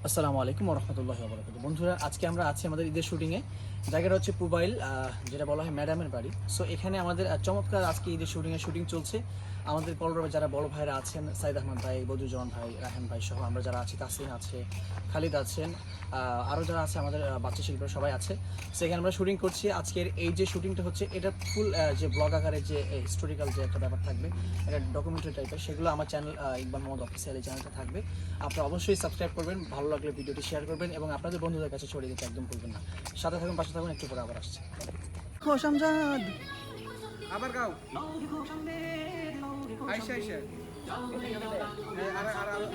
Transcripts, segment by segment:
আসসালামু আলাইকুম ওয়া রাহমাতুল্লাহি ওয়া বারাকাতুহু। বন্ধুরা, আজকে আমরা আছি আমাদের ঈদের শুটিংয়ে। জায়গাটা হচ্ছে পুবাইল, যেটা বলা হয় ম্যাডামের বাড়ি। সো এখানে আমাদের চমৎকার আজকে ঈদের শুটিং চলছে। আমাদের পলরবে যারা বড় ভাইরা আছেন, সাইদ আহমদ ভাই, বদুজ্জামান ভাই, রাহান ভাই সহ আমরা যারা আছি, তাসিন আছে, খালিদ আছেন, আরও যারা আছে আমাদের বাচ্চা শিল্পীরা সবাই আছে। সেখানে আমরা শুটিং করছি। আজকের এই যে শুটিংটা হচ্ছে, এটা ফুল যে ব্লগ আকারে যে হিস্টোরিক্যাল যে একটা ব্যাপার থাকবে, এটা ডকুমেন্টারি টাইপের, সেগুলো আমার চ্যানেল ইকবাল মোহাম্মদ অফিসিয়াল এই চ্যানেলটা থাকবে। আপনারা অবশ্যই সাবস্ক্রাইব করবেন, ভালো লাগলে ভিডিওটি শেয়ার করবেন এবং আপনাদের বন্ধুদের কাছে ছড়িয়ে দিতে একদম ভুলবেন না। সাথে থাকুন, পাশে থাকুন, একটু পরে আবার আসছে। খোশামজাদ আবার গাও আইসা আইসা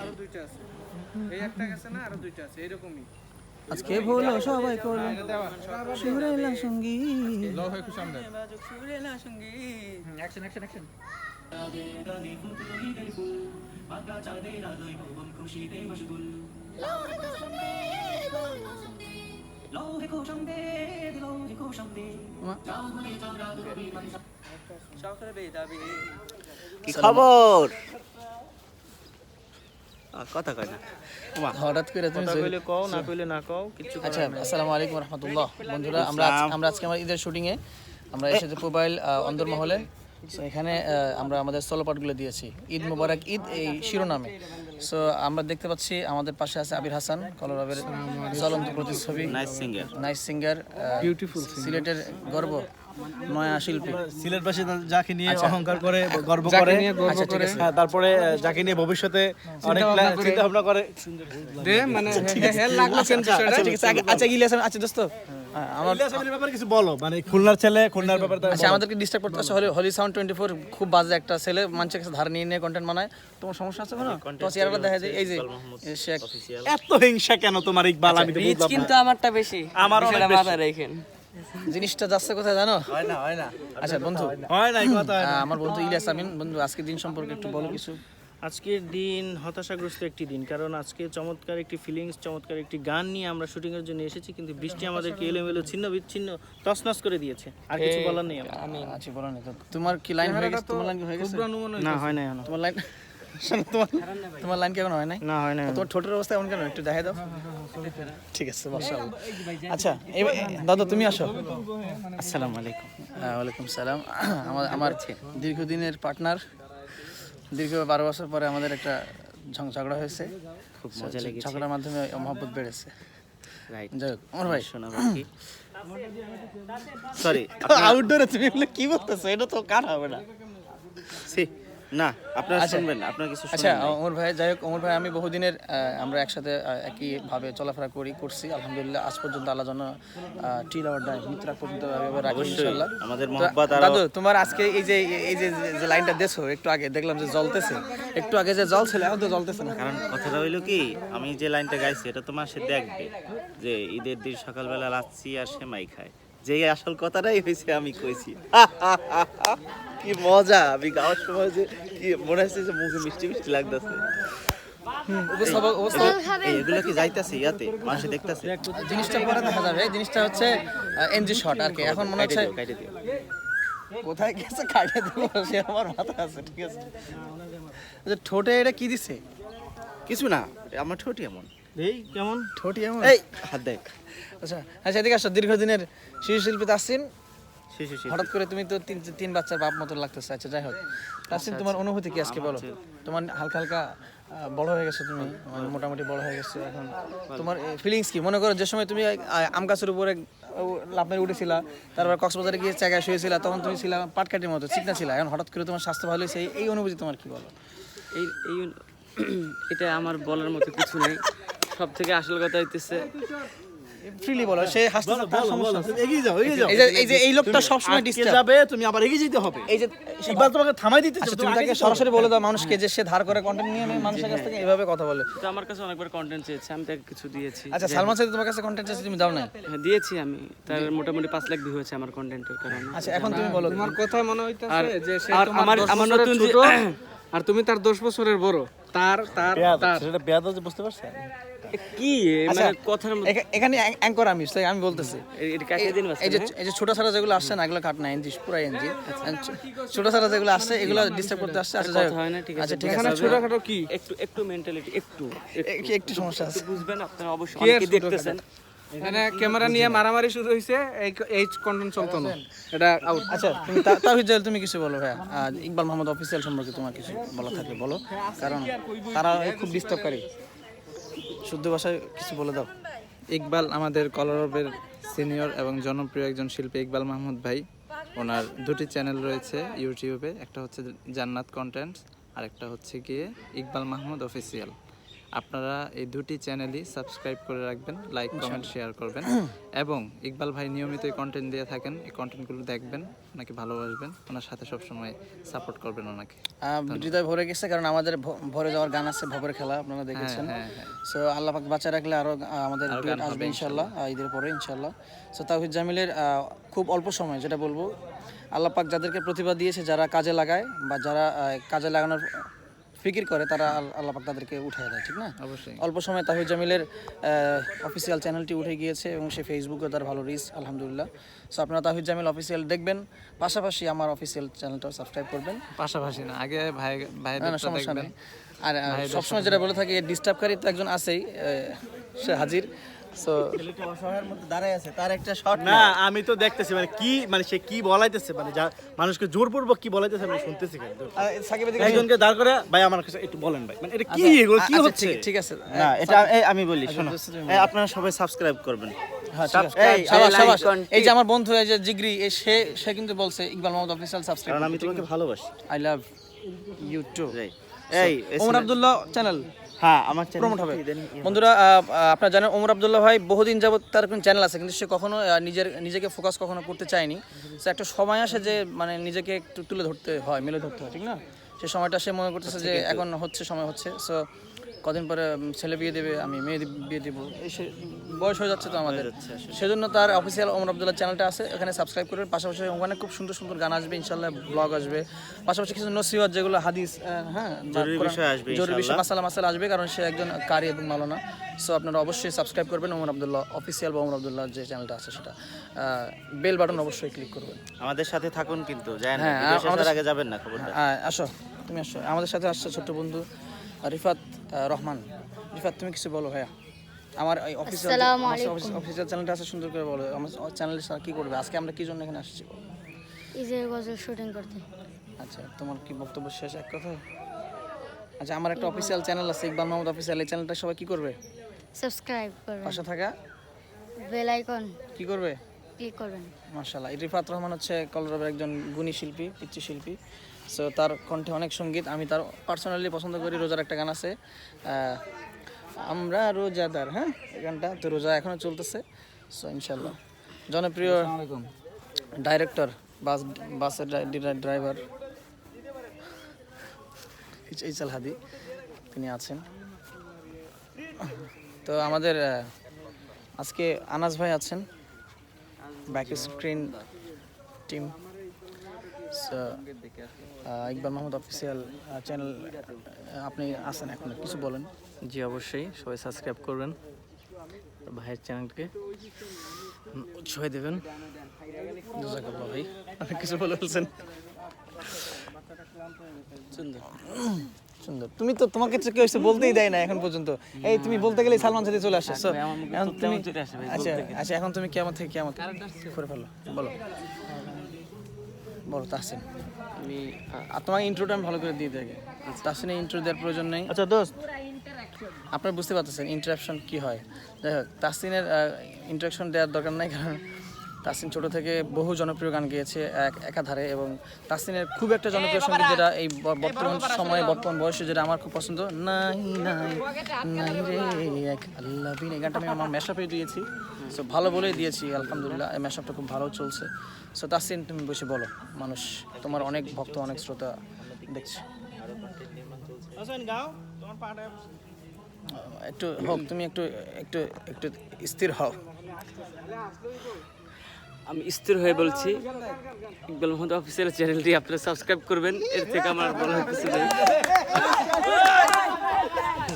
আরো দুইটা আছে, এই একটা গেছে না, আরো দুইটা আছে এরকমই। আজকে বলো সবাই করলো সুরেলা সঙ্গী লও হয় খুশামদার সুরেলা সঙ্গী। Action action action. কি খবর? কথা কয় না হঠাৎ করে তুমি কইলে কও, না কইলে না কও, কিছু আচ্ছা, আসসালামু আলাইকুম ওয়া রাহমাতুল্লাহ। বন্ধুরা, আমরা আজকে আমার ঈদের শুটিংয়ে আমরা এসেছি পুবাইল অন্দরমহলে। সো এখানে আমরা আমাদের সোলো পার্টগুলো দিয়েছি, ঈদ মুবারক ঈদ এই শিরোনামে। সো আমরা দেখতে পাচ্ছি আমাদের পাশে আছে আবির হাসান, কলরবের জ্বলন্ত প্রতিচ্ছবি, নাইস সিঙ্গার, বিউটিফুল সিলেটের গর্ব, নয়া শিল্পী। সিলেটবাসী যাকে নিয়ে অহংকার করে, গর্ব যাকে করে, নিয়ে গর্ব আচ্ছা, ঠিক করে। আছে। হ্যাঁ, তারপরে যাকে নিয়ে ভবিষ্যতে অনেক চিন্তা ভাবনা করে। দে মানে হেল লাগলো কেন বিষয়টা? আচ্ছা, ঠিক আছে। আচ্ছা ইলিয়াস, আচ্ছা দোস্ত, আমার ইলিয়াস আমিনের ব্যাপারে কিছু বলো, মানে খুলনার ছেলে, খুলনার ব্যাপারে তার আচ্ছা, আমাদেরকে ডিস্টার্ব করতে আসছে। হলি সাউন্ড 24 খুব বাজে একটা ছেলে, মানুষের কাছে ধার নিয়ে কন্টেন্ট বানায়। তোমার সমস্যা আছে কোনো? তো চেহারাটা দেখা যায়, এই যে শেখ। এত হিংসা কেন তোমার ইকবাল? আমি তো বুঝলাম কিন্তু না। আমারটা বেশি, আমার অনেক বেশি। মাথায় রাখেন। জিনিসটা যাচ্ছে কোথায় জানো? হয় না আচ্ছা বন্ধু, হয় না এই কথা। আমার বন্ধু ইলিয়াস আমিন, বন্ধু আজকের দিন সম্পর্কে একটু বলো কিছু। আজকের দিন হতাশাগ্রস্ত একটি দিন, কারণ আজকে চমৎকার একটি ফিলিংস, চমৎকার একটি গান নিয়ে আমরা শুটিংয়ের জন্য এসেছি, কিন্তু বৃষ্টি আমাদেরকে এলোমেলো ছিন্ন বিচ্ছিন্ন তছনছ করে দিয়েছে। আর কিছু বলার নেই আমার। আচ্ছা বলো না তো, তোমার কি লাইন হয়ে গেছে? তোমার লাইন হয়ে গেছে? না, হয় না এখনো। তোমার লাইন তোমার লাইন কি এখন হয় নাই? না, হয় না এখনো। তোমার ঠোঁটের অবস্থা এমন কেন? একটু দেখাই দাও। ঠিক আছে, মাশাআল্লাহ। আচ্ছা, দাদা তুমি আসো। আসসালামু আলাইকুম। ওয়ালাইকুম সালাম। আমার দীর্ঘদিনের পার্টনার, দীর্ঘ 12 বছর পরে আমাদের একটা ঝগড়া হয়েছে। খুব মজা লেগেছে। ঝগড়ার মাধ্যমে মহব্বত বেড়েছে। রাইট। যাই হোক, আমার ভাই শোনা বাকি। সরি, আউটডোরে তুমি এগুলো কি বলতেছো? এটা তো কাট হবে না। না, আপনারা আচ্ছা। শুনবেন না, আপনারা কিছু আচ্ছা শুনবেন না। ওমর ভাই, যাই হোক, ওমর ভাই আমি বহুদিনের আমরা একসাথে একইভাবে চলাফেরা করছি। আলহামদুলিল্লাহ আজ পর্যন্ত আল্লাহ যেন টিল আওয়ার ডাই মৃত্যুর আগ পর্যন্ত এভাবে রাখি ইনশাআল্লাহ। আমাদের তো, মহব্বত আরো। দাদু তোমার আজকে এই যে লাইনটা দেছো, একটু আগে দেখলাম যে জ্বলতেছে, একটু আগে যে জ্বলছিল এখন তো জ্বলতেছে না। কারণ কথাটা হইলো কি, আমি যে লাইনটা গাইছি এটা তোমার সে দেখবে যে ঈদের দিন সকালবেলা লাচ্ছি আর সেমাই খায়, যেই আসল কথাটাই হয়েছে আমি কইছি। কি মজা! আমি গাওয়ার সময় যে কি মনে হচ্ছে যে মুখে মিষ্টি মিষ্টি লাগতেছে। এগুলো কি যাইতাছে ইয়াতে, মানুষে দেখতাছে। জিনিসটা পরে দেখা যাবে। এই জিনিসটা হচ্ছে এনজি শট আর কি। এখন মনে হচ্ছে কাইটে দিও। কোথায় গেছে কাটে দেবো, সে আমার মাথা আছে। ঠিক আছে, আচ্ছা ঠোঁটে এটা কি দিছে? কিছু না, আমার ঠোঁটই এমন। এই কেমন ঠোঁটই এমন? এই হাত দেখ। আচ্ছা আচ্ছা, এদিকে আসো। দীর্ঘদিনের শিশু শিল্পী তাসিন, শিশু হঠাৎ করে তুমি তো তিন বাচ্চার বাপ মতো লাগতেছে। আচ্ছা যাই হোক, তাসিন তোমার অনুভূতি কি আজকে বলো? তোমার হালকা হালকা বড় হয়ে গেছো তুমি, মোটামুটি বড় হয়ে গেছো এখন। তোমার ফিলিংস কি? মনে করো যে সময় তুমি আম গাছের উপরে লাফ মেরে উঠেছিলা, তারপর কক্সবাজারে গিয়ে জায়গায় শুয়েছিলা, তখন তুমি ছিলা পাটকাঠির মতো চিকনা ছিলা, এখন হঠাৎ করে তোমার স্বাস্থ্য ভালো হয়েছে, এই অনুভূতি তোমার কি বলো? এই এই এটা আমার বলার মতো কিছু নেই। সব থেকে আসল কথা হইতেছে, ফ্রিলি বলো। সে হাসতেছে, তার সমস্যা আছে। এগিয়ে যাও, এগিয়ে যাও। এই লোকটা সবসময় আটকে ডিস্টার্ব। যাবে, তুমি আবার এগিয়ে যেতে হবে। এই যে ইকবাল তোমাকে থামাই দিতে আচ্ছা, তুমি তাকে সরাসরি বলে দাও মানুষকে যে সে ধার করে কন্টেন্ট নিয়ে মানুষের কাছ থেকে এভাবে কথা বলে। তো আমার কাছে অনেকবার কন্টেন্ট চেয়েছে, আমি তাকে কিছু দিয়েছি। আচ্ছা, সালমান সাহেব তোমার কাছে কন্টেন্ট আছে, তুমি দাও না? হ্যাঁ, দিয়েছি আমি। তার মোটামুটি 5 লাখ ভিউ হয়েছে আমার কন্টেন্টের কারণে। আচ্ছা, এখন তুমি বলো। আমার কথা মনে আর হইতাছে যে সে আর তোমার আমার 10 আমার বছরের নতুন যে ছোট, আর তুমি তার 10 বছরের বড়। তার সেটা বেয়াদ যে বুঝতে পারছেন? কি মানে কথার মধ্যে এখানে অ্যাঙ্কর আমি তাই আমি বলতেছি এটা কাকে দিন এই যে ছোট সারা যেগুলো আসছে না এগুলো কাট না এনজি পুরো এনজি ছোট সারা যেগুলো আসছে এগুলো ডিস্টার্ব করতে আসছে আচ্ছা যাই হোক। কথা হয় না, ঠিক আছে। আচ্ছা ঠিক আছে এখানে ছোটখাটো কি? একটু মেন্টালিটি একটু একটু সমস্যা আছে বুঝবেন আপনারা অবশ্যই কি আর অনেকে দেখতেছেন। এখানে ক্যামেরা নিয়ে মারামারি শুরু হয়েছে, এই কন্টেন্ট চলতো না, এটা আউট। আচ্ছা তুমি তাওহিদ জাহেল তুমি কিছু বলো ভাইয়া ইকবাল মাহমুদ অফিসিয়াল সম্পর্কে তোমার কিছু বলা থাকলে বলো, কারণ তারা খুব ডিস্টার্বকারী, শুদ্ধ ভাষায় কিছু বলে দাও। ইকবাল আমাদের কলরবের সিনিয়র এবং জনপ্রিয় একজন শিল্পী ইকবাল মাহমুদ ভাই। ওনার দুটি চ্যানেল রয়েছে ইউটিউবে, একটা হচ্ছে জান্নাত কন্টেন্টস আর একটা হচ্ছে গিয়ে ইকবাল মাহমুদ অফিসিয়াল। আপনারা এই দুটি চ্যানেলই সাবস্ক্রাইব করে রাখবেন, লাইক কমেন্ট শেয়ার করবেন এবং ইকবাল ভাই নিয়মিতই কন্টেন্ট দিয়ে থাকেন, এই কন্টেন্টগুলো দেখবেন, ওনাকে ভালোবাসবেন, ওনার সাথে সবসময় সাপোর্ট করবেন ওনাকে। হৃদয় ভরে গেছে, কারণ আমাদের ভরে যাওয়ার গান আছে ভবের খেলা আপনারা দেখেছেন। সো আল্লাহ পাক বাঁচা রাখলে আরো আমাদের ডুয়েট আসবে ইনশাল্লাহ ঈদের পরে ইনশাল্লাহ। সো তাওহিদ জামিলের খুব অল্প সময় যেটা বলবো, আল্লাহ পাক যাদেরকে প্রতিভা দিয়েছে, যারা কাজে লাগায় বা যারা কাজে লাগানোর ফিকির করে, তারা আল্লাহ পাক তাদেরকে উঠিয়ে দেয়, ঠিক না? অবশ্যই। অল্প সময় তাহিদ জামিলের অফিসিয়াল চ্যানেলটি উঠে গিয়েছে এবং সে ফেসবুকে তার ভালো রিচ আলহামদুলিল্লাহ। সো আপনারা তাহিদ জামিল অফিসিয়াল দেখবেন, পাশাপাশি আমার অফিসিয়াল চ্যানেলটাও সাবস্ক্রাইব করবেন। পাশাপাশি না, আগে ভাই না না সমস্যা নেই। আর সবসময় যেটা বলে থাকি ডিস্টার্বকারী তো একজন আছেই, সে হাজির। সো অসহায়ের মধ্যে দাঁড়ায় আছে, তার একটা শট না আমি তো দেখতেছি মানে কি মানে সে কি বলাইতেছে, মানে যা মানুষকে জোরপূর্বক কি বলাইতেছে আমি শুনতেছি খালি। সাকিব একজনকে দাঁড় করে ভাই আমার কাছে একটু বলেন ভাই, মানে এটা কি এগুলো কি হচ্ছে? ঠিক আছে না এটা আমি বলি শোনো, আপনারা সবাই সাবস্ক্রাইব করবেন। হ্যাঁ ঠিক আছে। শাবাশ, শাবাশ। এই যে আমার বন্ধু এই যে জিগরি সে কিন্তু বলছে ইকবাল মাহমুদ অফিসিয়াল সাবস্ক্রাইব, কারণ আমি তোমাকে ভালোবাসি। I love you too. এই ওমর আব্দুল্লাহ চ্যানেল হ্যাঁ আমার প্রমোট হবে। বন্ধুরা আপনারা জানেন ওমর আব্দুল্লাহ ভাই বহুদিন যাবত তার কোনো চ্যানেল আছে, কিন্তু সে কখনো নিজেকে ফোকাস কখনো করতে চায়নি। সে একটা সময় আসে যে মানে নিজেকে একটু তুলে ধরতে হয়, মেলে ধরতে হয়, ঠিক না? সে সময়টা সে মনে করতেছে যে এখন হচ্ছে, সময় হচ্ছে। সো কদিন পরে ছেলে বিয়ে দেবে, আমি মেয়ে বিয়ে দেবো, এই বয়স হয়ে যাচ্ছে তো আমাদের, সেজন্য তার অফিসিয়াল ওমর আব্দুল্লাহ চ্যানেলটা আছে, এখানে সাবস্ক্রাইব করবেন। পাশাপাশি ওখানে খুব সুন্দর সুন্দর গান আসবে ইনশাল্লাহ, ব্লগ আসবে, পাশাপাশি কিছু নসিহত যেগুলো হাদিস, হ্যাঁ জরুরি বিষয় মাসালা আসবে, কারণ সে একজন কারি এবং মাওলানা। সো আপনারা অবশ্যই সাবস্ক্রাইব করবেন ওমর আব্দুল্লাহ অফিসিয়াল বা ওমর আব্দুল্লাহ যে চ্যানেলটা আছে সেটা, বেল বাটন অবশ্যই ক্লিক করবেন। আমাদের সাথে থাকুন কিন্তু যায় না, হ্যাঁ, ভিডিও শেষের আমাদের- আগে যাবেন না, খবরদার। আসো তুমি আসো, আমাদের সাথে আসছে ছোট্ট বন্ধু রিফাত রহমান। রিফাত তুমি কিছু বলো ভাইয়া, আমার অফিসিয়াল চ্যানেলটা আছে, সুন্দর করে বলো আমার চ্যানেলের সাথে কি করবে, আজকে আমরা কি জন্য এখানে আসছি? ঈদের গজল শুটিং করতে। আচ্ছা তোমার কি বক্তব্য শেষ এক কথা? আচ্ছা আমার একটা অফিসিয়াল চ্যানেল আছে ইকবাল মাহমুদ অফিসিয়াল, এই চ্যানেলটা সবাই কি করবে? সাবস্ক্রাইব করবেন, পাশে থাকা বেল আইকন কি করবে? ক্লিক করবেন। মাশাআল্লাহ। রিফাত রহমান হচ্ছে কলরবের একজন গুণী শিল্পী, পিচ্চি শিল্পী। সো তার কণ্ঠে অনেক সঙ্গীত, আমি তার পার্সোনালি পছন্দ করি। রোজার একটা গান আছে, আমরা রোজাদার, হ্যাঁ এই গানটা তো রোজা এখনো চলতেছে। সো ইনশাল্লাহ জনপ্রিয় ডাইরেক্টর, বাসের ড্রাইভার ইসাল হাদি তিনি আছেন। তো আমাদের আজকে আনাস ভাই আছেন, back screen team. Iqbal Mahmud official channel আপনি আছেন, এখন কিছু বলেন। জি অবশ্যই, সবাই সাবস্ক্রাইব করবেন, ভাইয়ের চ্যানেলকে উৎসাহ দেবেন। জাযাকাল্লাহ ভাই, আপনি কিছু বলে বলছেন। সুন্দর, তুমি তো তোমাকে কেউ এসে বলতেই দেয় না এখন পর্যন্ত। এই তুমি বলতে গেলে সালমান সাথী চলে আসে। So, এখন তুমি আচ্ছা আচ্ছা এখন তুমি কেমন থেকে কেমন করে ফেলো, বলো বলো তাহসিন। আমি আর তোমার ইন্ট্রোটা আমি ভালো করে দিয়ে থাকি, তাহসিনের ইন্ট্রো দেওয়ার প্রয়োজন নেই। আচ্ছা দোস্ত, আপনারা বুঝতে পারতেছেন ইন্টারাকশন কি হয়। যাই হোক, তাহসিনের ইন্টারাকশন দেওয়ার দরকার নাই, কারণ তাহসিন ছোট থেকে বহু জনপ্রিয় গান গেয়েছে একাধারে, এবং তাহসিনের খুব একটা জনপ্রিয় সঙ্গীত যেটা এই বর্তমান সময়ে বর্তমান বয়সে যেটা আমার খুব পছন্দ, নাই নাই নাই রে এক আল্লাহ বিন, এই গানটা আমি আমার ম্যাশআপে দিয়েছি। সো ভালো বলেই দিয়েছি আলহামদুলিল্লাহ, এই ম্যাশআপটা খুব ভালো চলছে। সো তাহসিন তুমি বসে বলো, মানুষ তোমার অনেক ভক্ত অনেক শ্রোতা দেখছে, একটু হোক, তুমি একটু একটু একটু স্থির হও। আমি স্থির হয়ে বলছি, ইকবাল মাহমুদ অফিসিয়াল চ্যানেলটি আপনারা সাবস্ক্রাইব করবেন, এর থেকে আমার বলার কিছু নেই।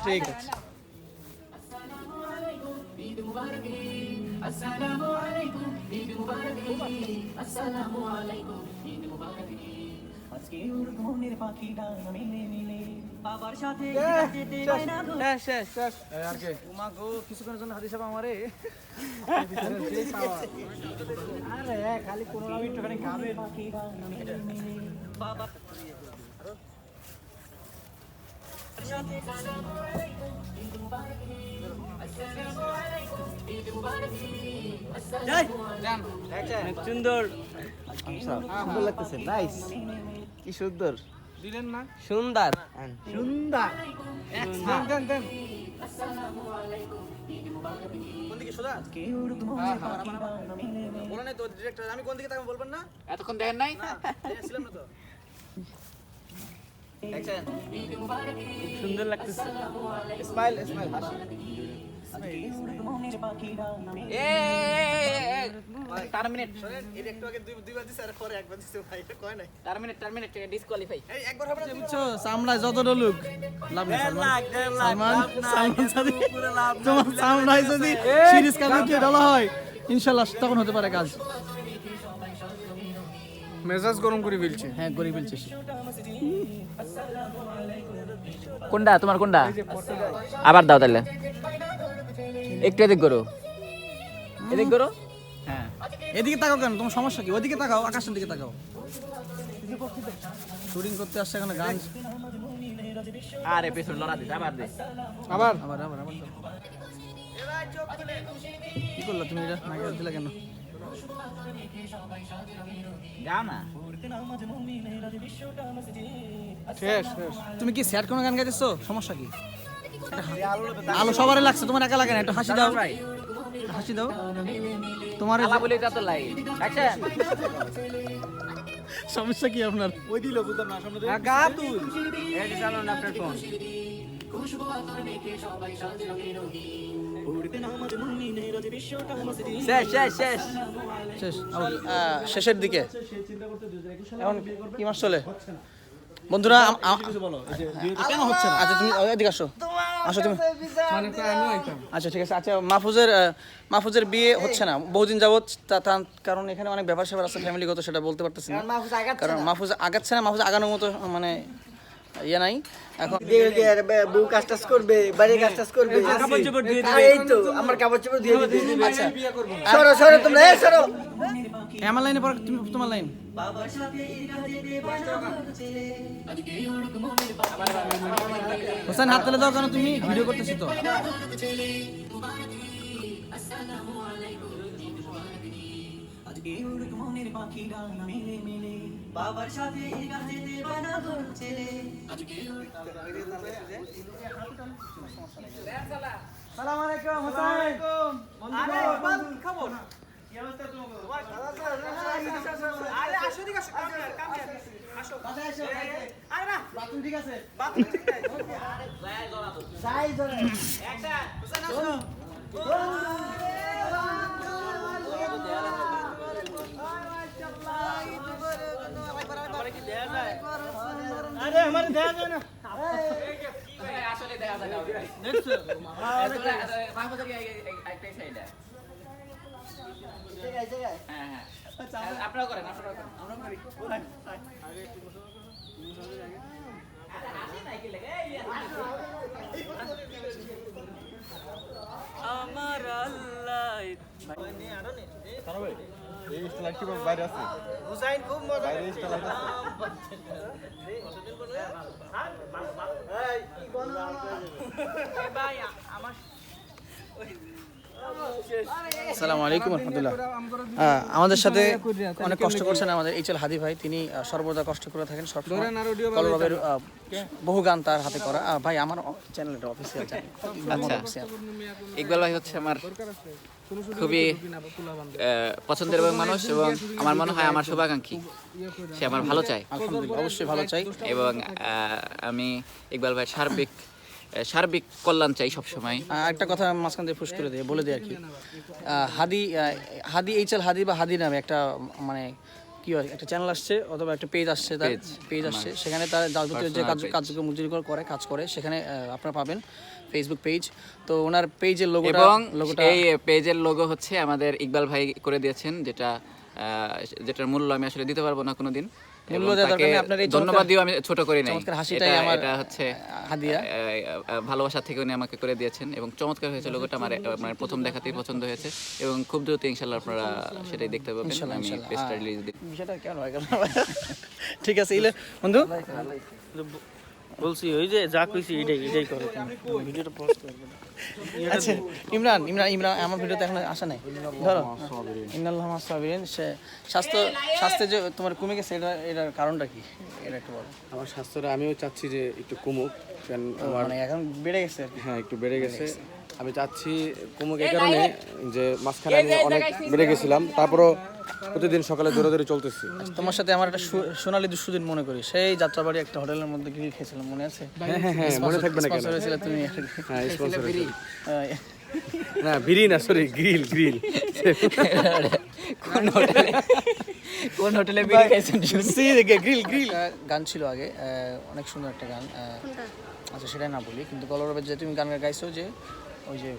ঠিক আছে। কিছুক্ষণের জন্য হাদিস সাহেব আমারে খালি কোনো একটুখানি গাবে অনেক সুন্দর। সুন্দর লাগতেছে, নাইস, কি সুন্দর। দিলেন না? সুন্দর। সুন্দর। দেন দেন। কোন দিকে সোজা? বলো নাই তো ডিরেক্টর, আমি কোন দিকে তাকাবো বলবেন না? এতক্ষণ দেখেন নাই? ছিলাম না তো। সুন্দর লাগতেছে। স্মাইল স্মাইল হাসি। টার্মিনেট এটা একটু আগে দুইবার দিছে আর পরে একবার দিছে ভাই, এটা কয় নাই। Terminate disqualify. এই একবার হবে না বুঝছো, চামড়ায় যত ডলুক লাভ নেই। সালমান সাদি তোমার চামড়ায় যদি সিরিজ কাপড় দিয়ে ডলা হয় ইনশাআল্লাহ তখন হতে পারে কাজ। মেজাজ গরম করে ফেলছে। হ্যাঁ গরিব বলছিস। কোনটা তোমার কোনটা? আবার দাও তাহলে। একটু এদিক করো, এদিক করো। হ্যাঁ এদিকে তাকাও কেন, তোমার সমস্যা কি? ওদিকে তাকাও, আকাশের দিকে তাকাও। শুটিং করতে আসছে এখানে গান। আরে পেছন লড়া দিস, আবার দে। আবার আবার আবার আবার কি করলা তুমি? এটা না দিলা কেন? গাও না। শেষ শেষ। তুমি কি স্যাড কোনো গান গাইতেছো? সমস্যা কি? আলো সবারই লাগছে, তোমার একা লাগে না। একটু হাসি দাও, হাসি দাও। তোমার আলা বলে তা তো লাই। অ্যাকশন। সমস্যা কি আপনার? ওই দিল বুঝলাম না সামনে গা তুই। এই যে চালান আপনার ফোন। শেষ শেষ শেষ। শেষ শেষের দিকে এখন কি মাস চলে বন্ধুরা? কেন হচ্ছে না? আচ্ছা তুমি এদিকে আসো, আসো তুমি। মানে তো আমিও আইতাম। আচ্ছা ঠিক আছে। আচ্ছা মাহফুজের বিয়ে হচ্ছে না বহুদিন যাবত, তার কারণ এখানে অনেক ব্যাপার স্যাপার আছে ফ্যামিলিগত, সেটা বলতে পারতেছি না। কারণ মাহফুজ আগাচ্ছে না, মাহফুজ আগানোর মতো মানে ইয়ে নাই এখন। বউ কাজ টাজ করবে, বাইরে কাজ টাজ করবে। কাপড় চোপড় ধুয়ে আর এই তো আমার কাপড় চোপড় ধুয়ে দিবে। আচ্ছা সরো সরো তোমরা, এই সরো। আমার লাইনে পর তুমি, তোমার লাইন। হোসেন হাত তুলে দাও, কেন তুমি ভিডিও করতেছি তো। বাবার সাথে গাছেতে বানাবো ছেলে। সালাম আলাইকুম হোসেন। আরে বাদ খবর। আরে আসো ঠিক আছে, কাম আসো বাসায় আসো। আরে না বাথরুম ঠিক আছে, যাই জোরে একটা হোসেন আসো। আরে আমার দেখা যায় না। আসলে দেখা যায় না। দেখছো মাহমুদ একটা সাইড। হ্যাঁ হ্যাঁ। আপনারা করেন, আপনারা করেন। আমরা করি। আমার আল্লাহ এই স্টাইল কি বাইরে আছে? হুসাইন খুব মজা বাইরে স্টাইল আছে। ভাই আমার আসসালামু আলাইকুম রহমতুল্লাহ। আমাদের সাথে অনেক কষ্ট করছেন আমাদের এইচএল হাদি ভাই, তিনি সর্বদা কষ্ট করে থাকেন সবসময়। কলরবের বহু গান তার হাতে করা। ভাই আমার চ্যানেলটা অফিসিয়াল চ্যানেল। ইকবাল ভাই হচ্ছে আমার খুবই পছন্দের মানুষ এবং আমার মনে হয় আমার শুভাকাঙ্ক্ষী, সে আমার ভালো চায়। আলহামদুলিল্লাহ, অবশ্যই ভালো চাই। এবং আমি ইকবাল ভাই সার্বিক সার্বিক কল্যাণ চাই সবসময়। একটা কথা মাঝখান দিয়ে ফুস করে দিয়ে বলে দিই আর কি, হাদি এইচএল হাদি বা হাদি নামে একটা মানে কি হয় একটা চ্যানেল আসছে অথবা একটা পেজ আসছে, তার পেজ আসছে, সেখানে তার যাবতীয় যে কার্যক্রম কাজ করে সেখানে আপনারা পাবেন ফেসবুক পেজ। তো ওনার পেজের এবং এই পেজের লোগো হচ্ছে আমাদের ইকবাল ভাই করে দিয়েছেন, যেটার মূল্য আমি আসলে দিতে পারবো না কোনোদিন। ধন্যবাদ দিও, আমি ছোট করি নাই, এটা হচ্ছে হাদিয়া, ভালোবাসা থেকে উনি আমাকে করে দিয়েছেন এবং চমৎকার হয়েছে লোগোটা। আমার প্রথম দেখাতেই পছন্দ হয়েছে এবং খুব দ্রুত ইনশাআল্লাহ আপনারা সেটাই দেখতে পাবেন। আমি পেজটা রিলিজ দিই। বিষয়টা কেন হয়ে গেল? ঠিক আছে ইলে বন্ধু বলছি ওই যে যা কইছি এটাই করো, ভিডিওটা পোস্ট করবে। আচ্ছা ইমরান ইমরান ইমরান আমার ভিডিওতে এখন আসা নাই, ধরো ইন্নাল্লাহ মাস সাবিরিন। স্বাস্থ্যে যে তোমার কমে গেছে, এটার কারণটা কি এটা একটু বলো। আমার স্বাস্থ্যটা আমিও চাচ্ছি যে একটু কমুক, কারণ মানে এখন বেড়ে গেছে আর কি। হ্যাঁ একটু বেড়ে গেছে। আমি চাচ্ছি কমুক এই কারণে যে মাঝখানে আমি অনেক বেড়ে গেছিলাম, তারপরও প্রতিদিন সকালে দৌড়াদৌড়ি চলতেছি। তোমার সাথে আমার একটা সোনালী দুঃসুদিন মনে করি, সেই যাত্রাবাড়ি একটা হোটেলের মধ্যে গিয়ে খেয়েছিলাম, মনে আছে? হ্যাঁ মনে থাকবে না কেন? হয়েছিল তুমি? হ্যাঁ স্পন্সর না, বিড়ি না, সরি গ্রিল। কোন হোটেলে বিড়ি খাইছেন? গ্রিল গান ছিল আগে, অনেক সুন্দর একটা গান। আচ্ছা সেটাই না বলি, কিন্তু কলরবের যে তুমি গান গাইছো, যে ওই যে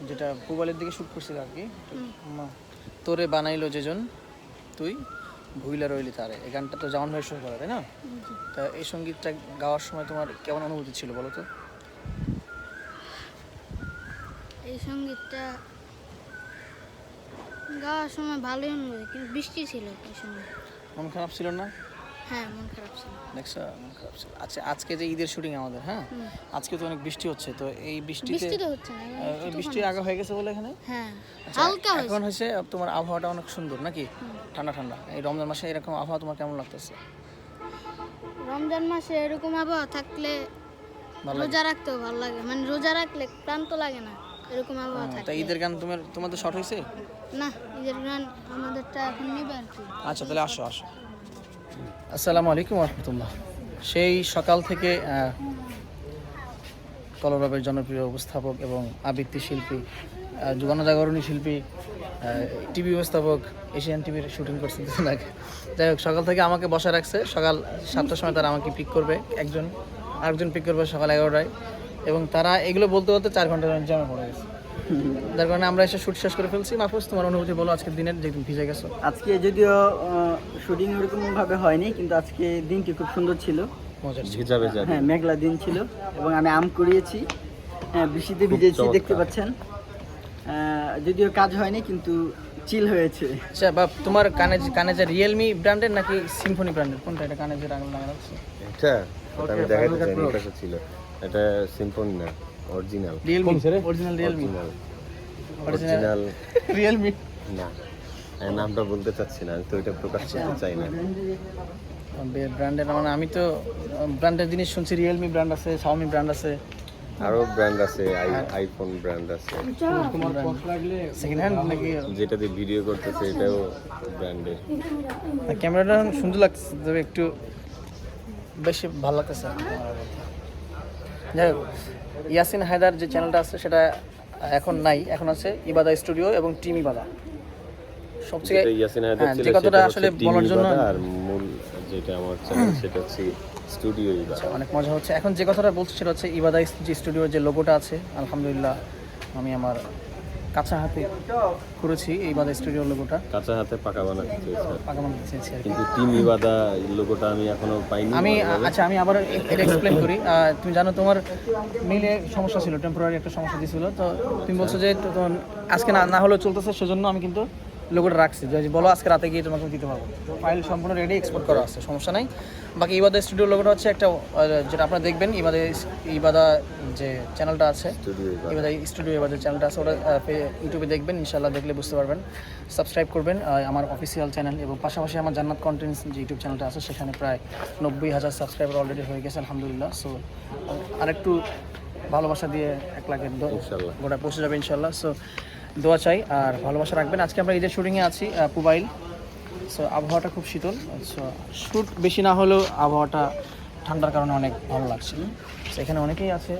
যেটা পুবালের দিকে শুট করছিল আর কি, তোরে বানাইলো যেজন তুই ভুইলা রইলি তারে, এই গানটা তো জামান ভাই শুরু করে, তাই না? তা এই সঙ্গীতটা গাওয়ার সময় তোমার কেমন অনুভূতি ছিল বলো তো? এই সঙ্গীতটা গাওয়ার সময় ভালোই অনুভূতি, কিন্তু বৃষ্টি ছিল এই সময়। মন খারাপ ছিল না? হ্যাঁ মন খারাপ ছিল। দেখছো মন খারাপ ছিল। আচ্ছা আজকে যে ঈদের শুটিং আমাদের, হ্যাঁ আজকে তো অনেক বৃষ্টি হচ্ছে, তো এই বৃষ্টি তো হচ্ছে না, বৃষ্টির আগে হয়ে গেছে বলে এখানে। হ্যাঁ আচ্ছা, হালকা হয়েছে। এখন হয়েছে তোমার আবহাওয়াটা অনেক সুন্দর নাকি, ঠান্ডা ঠান্ডা। এই রমজান মাসে এরকম আবহাওয়া তোমার কেমন লাগতেছে? রমজান মাসে এরকম আবহাওয়া থাকলে রোজা রাখতেও ভালো লাগে, মানে রোজা রাখলে ক্লান্ত লাগে না এরকম আবহাওয়া তা থাকলে। ঈদের গান তোমাদের শর্ট হয়েছে? না, ঈদের গান আমাদেরটা এখন নিবে আর কি। আচ্ছা তাহলে আসো। আসসালামু আলাইকুম রহমতুল্লাহ। সেই সকাল থেকে কলরবের জনপ্রিয় উপস্থাপক এবং আবৃত্তি শিল্পী, জনজাগরণী শিল্পী, টিভি উপস্থাপক, এশিয়ান টিভির শুটিং করছে কিছুদিন আগে। যাই হোক, সকাল থেকে আমাকে বসা রাখছে। সকাল 7টার সময় তারা আমাকে পিক করবে, আরেকজন পিক করবে সকাল 11টায়, এবং তারা এগুলো বলতে বলতে 4 ঘন্টা জ্যামে পড়ে গেছে, যার কারণে আমরা এসে শুট শেষ করে ফেলছি। মাহফুজ, তোমার অনুভূতি বলো আজকের দিনের, যে তুমি ভিজে গেছো। আজকে যদিও শুটিং ওরকম ভাবে হয়নি, কিন্তু আজকে দিনটি খুব সুন্দর ছিল, মজার ছিল। হ্যাঁ মেঘলা দিন ছিল, এবং আমি আম কুড়িয়েছি, হ্যাঁ বৃষ্টিতে ভিজেছি, দেখতে পাচ্ছেন। যদিও কাজ হয়নি কিন্তু চিল হয়েছে। আচ্ছা বাপ, তোমার কানে যে রিয়েলমি ব্র্যান্ডের নাকি সিম্ফনি ব্র্যান্ডের, কোনটা? এটা কানে যে লাগানো আছে এটা আমি দেখাতে চাই, এটা ছিল, এটা সিম্ফনি না, original Realme, original Realme, original Realme না, আমি নামটা বলতে চাচ্ছি না, আমি তো এটা প্রকাশ করতে চাই না। ব্র্যান্ডের মানে আমি তো ব্র্যান্ডের জিনিস শুনছি, রিয়েলমি ব্র্যান্ড আছে, শাওমি ব্র্যান্ড আছে, আরো ব্র্যান্ড আছে, আইফোন ব্র্যান্ড আছে, সেকেন্ড হ্যান্ড নাকি? যেটা দিয়ে ভিডিও করতেছে এটাও ব্র্যান্ডের। ক্যামেরাটা সুন্দর লাগছে, তবে একটু বেশি ভালো লাগতেছে। যাই হোক, ইয়াসিন হায়দার যে চ্যানেলটা আছে সেটা এখন নাই, এখন আছে ইবাদা স্টুডিও এবং টিম ইবাদা। সবচেয়ে ইয়াসিন হায়দার ছিল, যে কথাটা আসলে বলার জন্য, আর মূল যেটা আমার চ্যানেল সেটা হচ্ছে স্টুডিও ইবাদা। অনেক মজা হচ্ছে। এখন যে কথাটা বলছি সেটা হচ্ছে ইবাদা যে স্টুডিওর যে লোগোটা আছে, আলহামদুলিল্লাহ আমি আমার কাঁচা হাতে করেছি এই ইবাদা স্টুডিওর লোগোটা, কাঁচা হাতে পাকা বানাতে চেয়েছি, পাকা বানাতে চেয়েছি আর কি। কিন্তু টিম ইবাদা লোগোটা আমি এখনো পাইনি। আচ্ছা আমি আবার এটা এক্সপ্লেন করি। তুমি জানো তোমার মিলে সমস্যা ছিল, টেম্পোরারি একটা সমস্যা দিয়েছিল, তো তুমি বলছো যে তোমার আজকে না হলেও চলতেছে, সেজন্য আমি কিন্তু লোগোটা রাখছি, যে বলো আজকে রাতে গিয়ে তোমাকে দিতে পারবো। ফাইল সম্পূর্ণ রেডি, এক্সপোর্ট করা আছে, সমস্যা নাই। বাকি ইবাদা স্টুডিও লোগোটা হচ্ছে একটা, যেটা আপনারা দেখবেন ইবাদা যে চ্যানেলটা আছে, ইবাদা স্টুডিও ইবাদা চ্যানেলটা আছে, ওটা ইউটিউবে দেখবেন, ইনশাল্লাহ দেখলে বুঝতে পারবেন। সাবস্ক্রাইব করবেন আমার অফিসিয়াল চ্যানেল, এবং পাশাপাশি আমার জান্নাত কন্টেন্টস যে ইউটিউব চ্যানেলটা আছে, সেখানে প্রায় 90,000 সাবস্ক্রাইবার অলরেডি হয়ে গেছে, আলহামদুলিল্লাহ। সো আরেকটু ভালোবাসা দিয়ে 1 লাখের গোড়ায় পৌঁছে যাবে ইনশাল্লাহ। সো দোয়া চাই আর ভালোবাসা রাখবেন। আজকে আমরা ঈদের শুটিংয়ে আছি পুবাইল। সো আবহাওয়াটা খুব শীতল, সো শ্যুট বেশি না হলেও আবহাওয়াটা ঠান্ডার কারণে অনেক ভালো লাগছে। তো এখানে অনেকেই আছে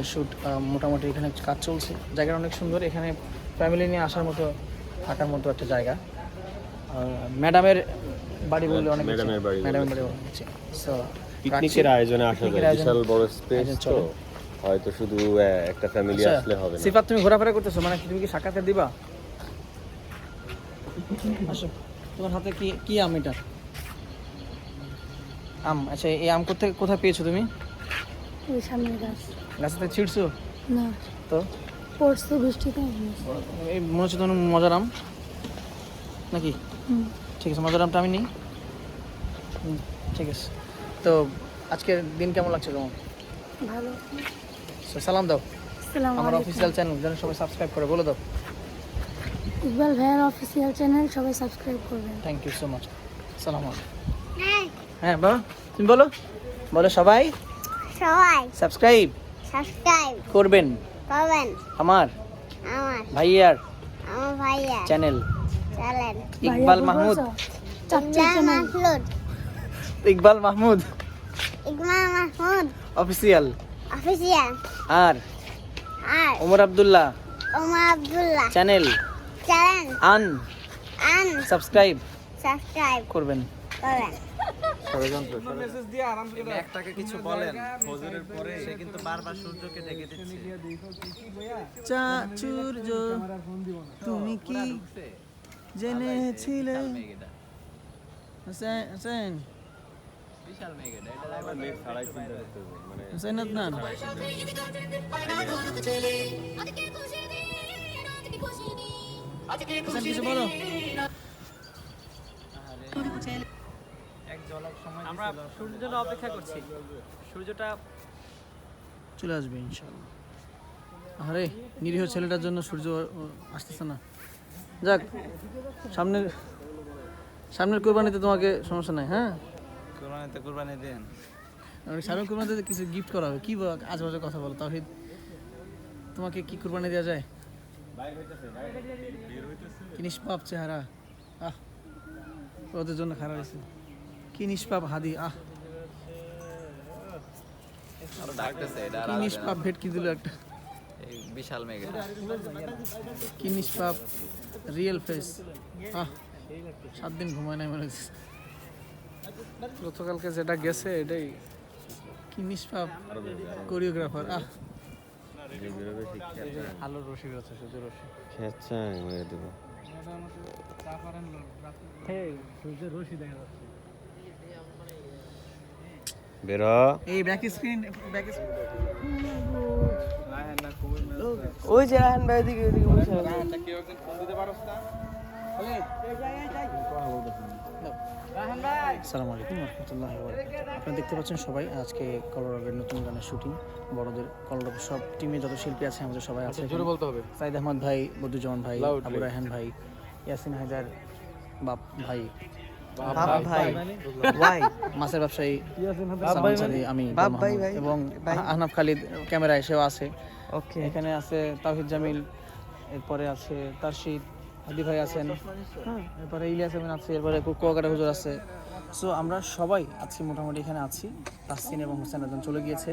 শ্যুট মোটামুটি এখানে কাজ চলছে। জায়গাটা অনেক সুন্দর, এখানে ফ্যামিলি নিয়ে আসার মতো থাকার মতো একটা জায়গা। ম্যাডামের বাড়ি বললে অনেক ম্যাডামের বাড়ি হচ্ছে। সো পিকনিকের আয়োজনে আসা যায়, বিশাল বড় স্পেস তো হয়তো শুধু একটা ফ্যামিলি আসলে হবে না। সিফাত তুমি ঘোরাফেরা করতেছো, মানে তুমি কি সাক্ষাৎকার দিবা? আসো, তোমার হাতে কি কি আম? এটা আম। আচ্ছা, এই আম কোথায় পেয়েছো তুমি? ওই সামনের গাছ। গাছ থেকে ছিঁড়ছো? না, তো পড়ছে বৃষ্টিতে। এই মনে হচ্ছে তোমার মজার আম নাকি? ঠিক আছে, মজার আমটা আমি নিই। ঠিক আছে। তো আজকের দিন কেমন লাগছে তোমার? ভালো। সালাম দাও আসসালামু আমার আলাইকুম। অফিসিয়াল চ্যানেল, যেন সবাই সাবস্ক্রাইব করে, বলে দাও। ইকবাল ভাইয়ের অফিসিয়াল চ্যানেল সবাই সাবস্ক্রাইব করবেন। Thank you so much. সালাম আলাইকুম। হ্যাঁ বাবা, তুমি বলো সবাই সাবস্ক্রাইব করবেন আমার ভাইয়ার চ্যানেল ইকবাল মাহমুদ। ইকবাল মাহমুদ অফিসিয়াল আর ওমর আব্দুল্লাহ চ্যানেল সাবস্ক্রাইব করবেন। একটাকে কিছু বলেন ফজরের পরে, সে কিন্তু বারবার সূর্যকে দেখে দিচ্ছে। চাচুর্য তুমি কি জেনেছিলে? হোসেন হোসেন আদনান হোসেন কিছু বলো। আমরা সূর্যের জন্য অপেক্ষা করছি, সূর্যটা চলে আসবে ইনশাআল্লাহ। আরে নিরীহ ছেলেটার জন্য সূর্য আসতেছে না। যাক, সামনের কোরবানিতে তোমাকে সমস্যা নাই। হ্যাঁ, কোরবানি দেন। সামনের কোরবানিতে কিছু গিফট করা হবে। কি আজেবাজে কথা বলো তাওহীদ, তোমাকে কি কোরবানি দেওয়া যায়? কি নিষ্পাপ চেহারা, আহ ওদের জন্য খারাপ হয়েছে। কি নিষ্পাপ হাদি, আহ কি নিষ্পাপ ভেটকি দিল একটা, বিশাল মেঘে কি নিষ্পাপ রিয়েল ফেস। আহ 7 দিন ঘুমায় নাই মনে হচ্ছে। গতকালকে যেটা গেছে এটাই কি নিষ্পাপ কোরিওগ্রাফার। আহ আলোর রশি আছে, শুধু রশি মেরে দেবো। রশি দেখা যাচ্ছে। বেরো এই ব্যাক স্ক্রিন ওই যে রাহান ভাই দিকে বসে আছে। আসসালামু আলাইকুম রহমতুল্লাহি ওয়া বারাকাতুহু। আপনারা দেখতে পাচ্ছেন সবাই আজকে কলরবের নতুন গানের শুটিং। বড়দের কলরব সব টিমে যত শিল্পী আছে আমাদের সবাই আছে। জোরে বলতে হবে। সাইদ আহমদ ভাই, বদুজ্জামান ভাই, আবু রায়হান ভাই, ইয়াসিন হায়দার বাপ ভাই, মাছের ব্যবসায়ী সালমান সাদি, আমি এবং আহনাফ খালিদ ক্যামেরা এসেও আছে। এখানে আছে তাওহিদ জামিল, এরপরে আছে তারশিদ হাদি ভাই আছেন, এরপরে ইলিয়াস আমিন আছে, এরপরে কুয়াকাটা হুজুর আছে। সো আমরা সবাই আজকে মোটামুটি এখানে আছি। তাসসিন এবং হোসেন একজন চলে গিয়েছে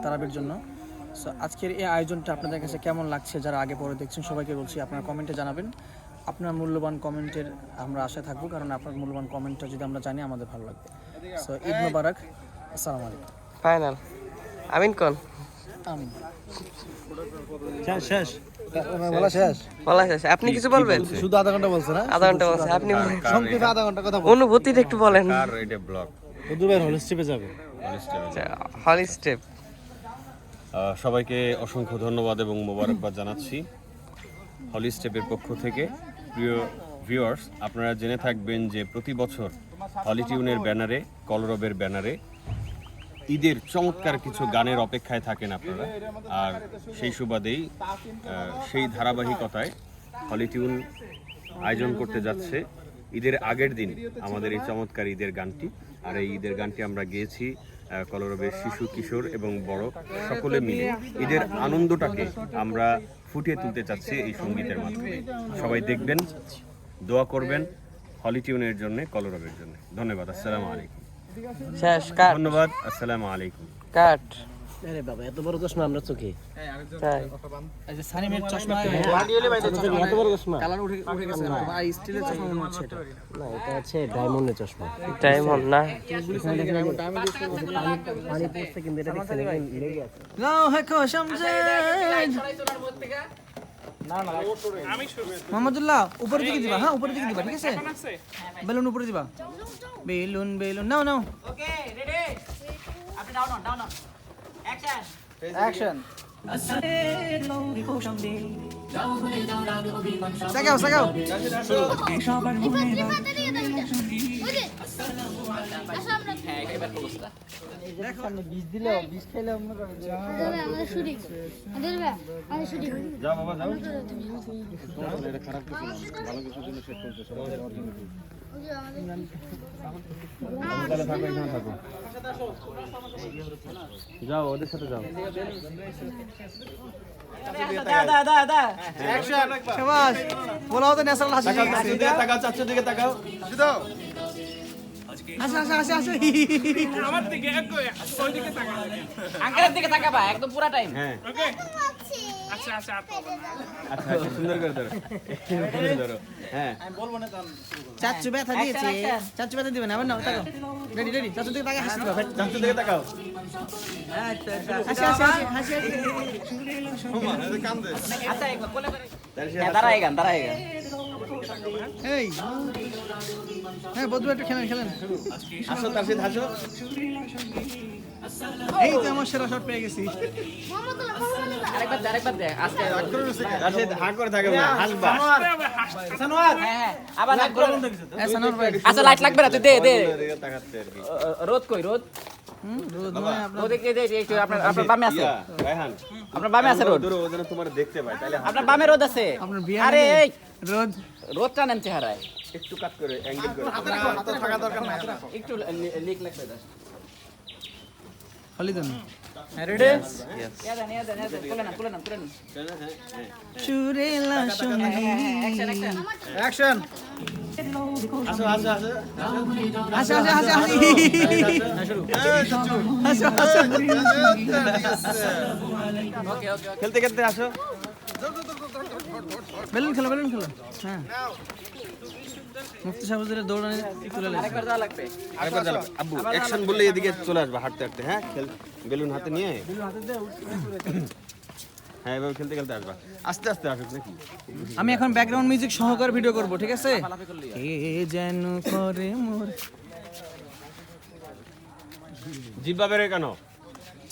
তারাবির জন্য। সো আজকের এই আয়োজনটা আপনাদের কাছে কেমন লাগছে, যারা আগে পরে দেখছেন সবাইকে বলছি আপনারা কমেন্টে জানাবেন। আপনার মূল্যবান কমেন্টের আমরা আশায় থাকবো, কারণ আপনার মূল্যবান কমেন্টটা যদি আমরা জানি আমাদের ভালো লাগবে। সো ঈদ মোবারক, আসসালামু আলাইকুম। ফাইনাল আমিন কোন আমিন। শেষ বলা শেষ। আপনি কিছু বলবেন? শুধু আধা ঘন্টা বলছে না? আধা ঘন্টা বলছে আপনি, সংক্ষেপে আধা ঘন্টা কথা অনুভূতিটা একটু বলেন। কার এটা ব্লগ দুবার হল স্টেপে যাবে। হলি স্টেপ। সবাইকে অসংখ্য ধন্যবাদ এবং মোবারকবাদ জানাচ্ছি হলি স্টেপের পক্ষ থেকে। প্রিয় ভিউয়ার্স, আপনারা জেনে থাকবেন যে প্রতি বছর হলি টিউনের ব্যানারে, কলরবের ব্যানারে ঈদের চমৎকার কিছু গানের অপেক্ষায় থাকেন আপনারা। আর সেই সুবাদেই সেই ধারাবাহিকতায় হলি টিউন আয়োজন করতে যাচ্ছে ঈদের আগের দিন আমাদের এই চমৎকার ঈদের গানটি। আর এই ঈদের গানটি আমরা গেয়েছি কলরবের শিশু, কিশোর এবং বড় সকলে মিলে। ঈদের আনন্দটাকে আমরা ফুটিয়ে তুলতে চাচ্ছি এই সঙ্গীতের মাধ্যমে। সবাই দেখবেন, দোয়া করবেন হলি টিউনের জন্য, কলরবের জন্য। ধন্যবাদ। আসসালামু আলাইকুম। শেষ। ধন্যবাদ। আসসালামু আলাইকুম। কাট আরে বাবা এত বড় চশমা আমরা চোখে তাই এই যে সানিমের চশমা এত বড় চশমা কালার উঠে গেছে আর স্টিলের চশমা মনে হচ্ছে এটা না এটা হচ্ছে ডায়মন্ডের চশমা ডায়মন্ড না পানি পড়ছে কিন্তু এটা দেখছেন লেগে আছে লাও হে খোশম জান মোহাম্মদুল্লাহ উপরের দিকে দিবা হ্যাঁ উপরের দিকে দিবা ঠিক আছে বেলুন উপরে দিবা বেলুন বেলুন নাও নাও ওকে রেডি আপনি ডাউন অন অ্যাকশন সাগাও সাগাও বিষ দিলেও বিষ খাইলেও মনে করেন যাও বাবা যাও যাও ওদের সাথে যাও শাবাশ বলাও তো ন্যাচারাল হাসি তাকাও চাচুর দিকে তাকাও হাসি হাসি হাসি হাসি আঙ্কেলের দিকে তাকাবা একদম পুরা টাইম হ্যাঁ আচ্ছা সুন্দর করে ধরো হ্যাঁ চাচু ব্যথা দিয়েছে চাচু ব্যথা দিবেন আবার নাও তাকাও রেডি রেডি চাচু দিকে তাকাও হাসি দিবা চাচুর দিকে তাকাও হাসি হাসি হাসি হাসি আচ্ছা একবার কোলে করে দাঁড়ায় গান এই হ্যাঁ বন্ধু একটু খেলেন খেলেন আসো তার সাথে হাসো এই তো আমার সেরা শট পেয়ে গেছি আরেকবার দে আজকে তার সাথে হা করে থাকে না হাসবা হ্যাঁ আবার রাগ করো সানোর ভাই আচ্ছা লাইট লাগবে না তুই দে দিকে তাকাচ্ছে আর কি রোদ কই রোদ রোদ মানে আপনার রোদ কে দে একটু আপনার বামে আছে রায়হান আপনার বামে আছে রোদ ধরো ও যেন তোমার দেখতে পায় তাহলে আপনার বামে রোদ আছে আপনার বিয়ে আরে এই রোদ রোদটা নেন চেহারায় একটু কাট করে অ্যাঙ্গেল করে একটু লিক লাগবে দাও খালি দেন রেডি কোলে না চুরেলা সঙ্গী অ্যাকশন আসো আসো আসো হাসি হাসি হাসি হাসি ওকে খেলতে খেলতে আসো বেলুন খেলো হ্যাঁ মুফতি সাহেবের দৌড়ানি তুলে আরেকবার যাওয়া লাগবে আরেকবার যাও আব্বু অ্যাকশন বললে এদিকে চলে আসবে হাঁটতে হাঁটতে হ্যাঁ বেলুন হাতে নিয়ে হ্যাঁ এভাবে খেলতে খেলতে আসবা আস্তে আস্তে আসুক নাকি আমি এখন ব্যাকগ্রাউন্ড মিউজিক সহকারে ভিডিও করব ঠিক আছে এ যেন করে মোর জিব্বা বেরে কেন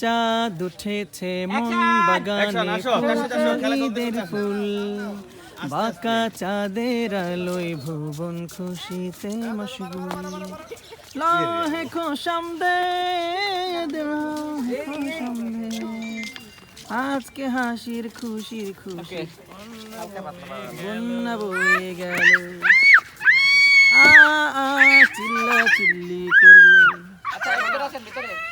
চাঁদ উঠেছে মন বাগানে ফুলের ফুল বাঁকা চাঁদের আলোয় ভুবন খুশিতে মশগুল লাহে খোশাম দে আজকে হাসির খুশির খুশি বন্যা বয়ে গেল চিল্লা চিল্লি করলো আচ্ছা ভিতরে আছেন ভিতরে